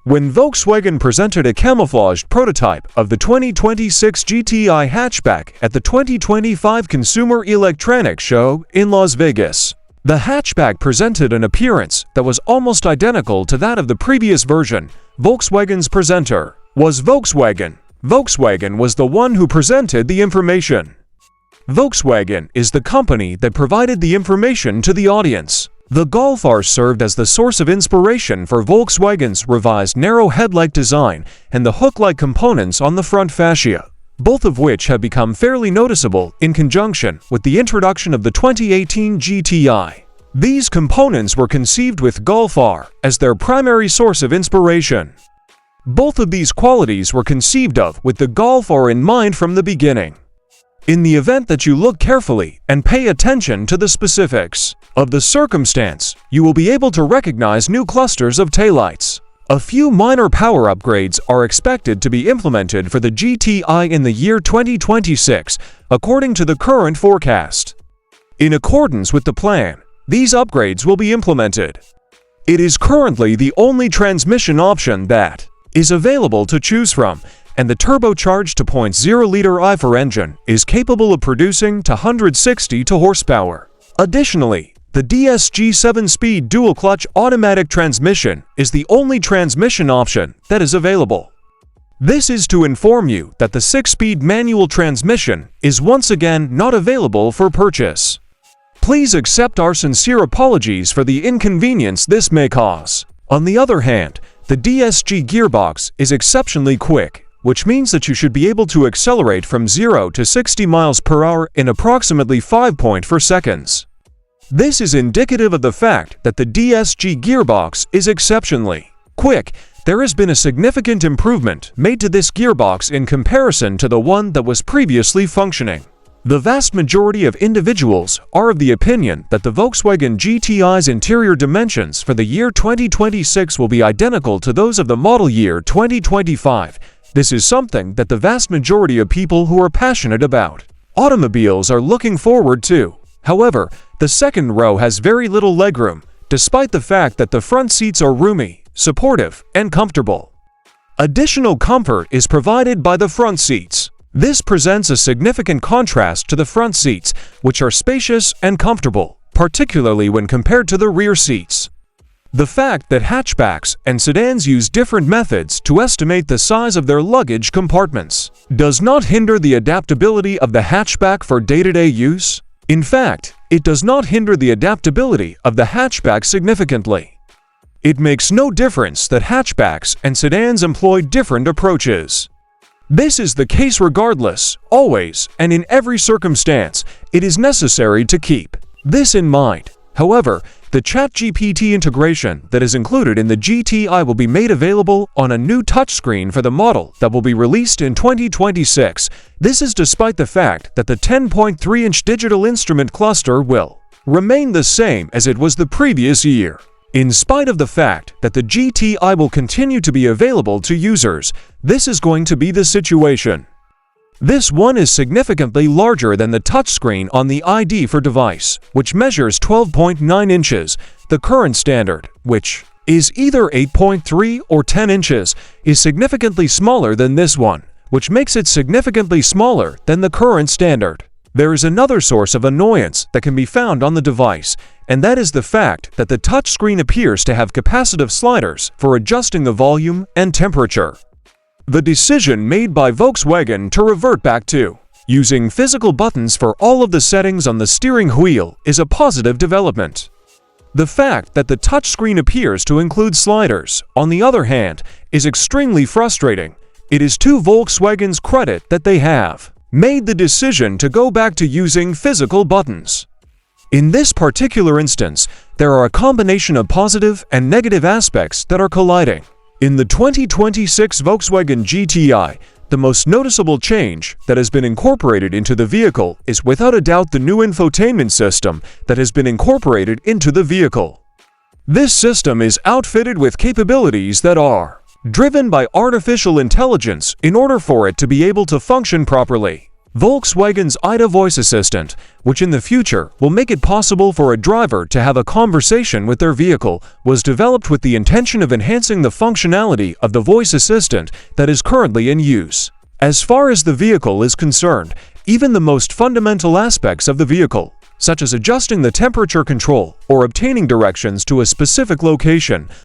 When Volkswagen presented a camouflaged prototype of the 2026 GTI hatchback at the 2025 Consumer Electronics Show in Las Vegas, the hatchback presented an appearance that was almost identical to that of the previous version. Volkswagen's presenter was Volkswagen. Volkswagen was the one who presented the information. Volkswagen is the company that provided the information to the audience. The Golf R served as the source of inspiration for Volkswagen's revised narrow headlight design and the hook-like components on the front fascia, both of which have become fairly noticeable in conjunction with the introduction of the 2018 GTI. These components were conceived with Golf R as their primary source of inspiration. Both of these qualities were conceived of with the Golf R in mind from the beginning. In the event that you look carefully and pay attention to the specifics of the circumstance, you will be able to recognize new clusters of taillights. A few minor power upgrades are expected to be implemented for the GTI in the year 2026, according to the current forecast. In accordance with the plan, these upgrades will be implemented. It is currently the only transmission option that is available to choose from, and the turbocharged 2.0-liter i4 engine is capable of producing to 160 horsepower. Additionally, the DSG 7-speed dual-clutch automatic transmission is the only transmission option that is available. This is to inform you that the 6-speed manual transmission is once again not available for purchase. Please accept our sincere apologies for the inconvenience this may cause. On the other hand, the DSG gearbox is exceptionally quick, which means that you should be able to accelerate from 0 to 60 miles per hour in approximately 5.4 seconds. This is indicative of the fact that the DSG gearbox is exceptionally quick. There has been a significant improvement made to this gearbox in comparison to the one that was previously functioning. The vast majority of individuals are of the opinion that the Volkswagen GTI's interior dimensions for the year 2026 will be identical to those of the model year 2025. This is something that the vast majority of people who are passionate about automobiles are looking forward to. However, the second row has very little legroom, despite the fact that the front seats are roomy, supportive, and comfortable. Additional comfort is provided by the front seats. This presents a significant contrast to the front seats, which are spacious and comfortable, particularly when compared to the rear seats. The fact that hatchbacks and sedans use different methods to estimate the size of their luggage compartments does not hinder the adaptability of the hatchback for day-to-day use. In fact, it does not hinder the adaptability of the hatchback significantly. It makes no difference that hatchbacks and sedans employ different approaches. This is the case regardless, always, and in every circumstance. It is necessary to keep this in mind. However, the ChatGPT integration that is included in the GTI will be made available on a new touchscreen for the model that will be released in 2026. This is despite the fact that the 10.3-inch digital instrument cluster will remain the same as it was the previous year. In spite of the fact that the GTI will continue to be available to users, this is going to be the situation. This one is significantly larger than the touchscreen on the ID for device, which measures 12.9 inches. The current standard, which is either 8.3 or 10 inches, is significantly smaller than this one, which makes it significantly smaller than the current standard. There is another source of annoyance that can be found on the device, and that is the fact that the touchscreen appears to have capacitive sliders for adjusting the volume and temperature. The decision made by Volkswagen to revert back to using physical buttons for all of the settings on the steering wheel is a positive development. The fact that the touchscreen appears to include sliders, on the other hand, is extremely frustrating. It is to Volkswagen's credit that they have made the decision to go back to using physical buttons. In this particular instance, there are a combination of positive and negative aspects that are colliding. In the 2026 Volkswagen GTI, the most noticeable change that has been incorporated into the vehicle is without a doubt the new infotainment system that has been incorporated into the vehicle. This system is outfitted with capabilities that are driven by artificial intelligence in order for it to be able to function properly. Volkswagen's ID voice assistant, which in the future will make it possible for a driver to have a conversation with their vehicle, was developed with the intention of enhancing the functionality of the voice assistant that is currently in use. As far as the vehicle is concerned, even the most fundamental aspects of the vehicle, such as adjusting the temperature control or obtaining directions to a specific location,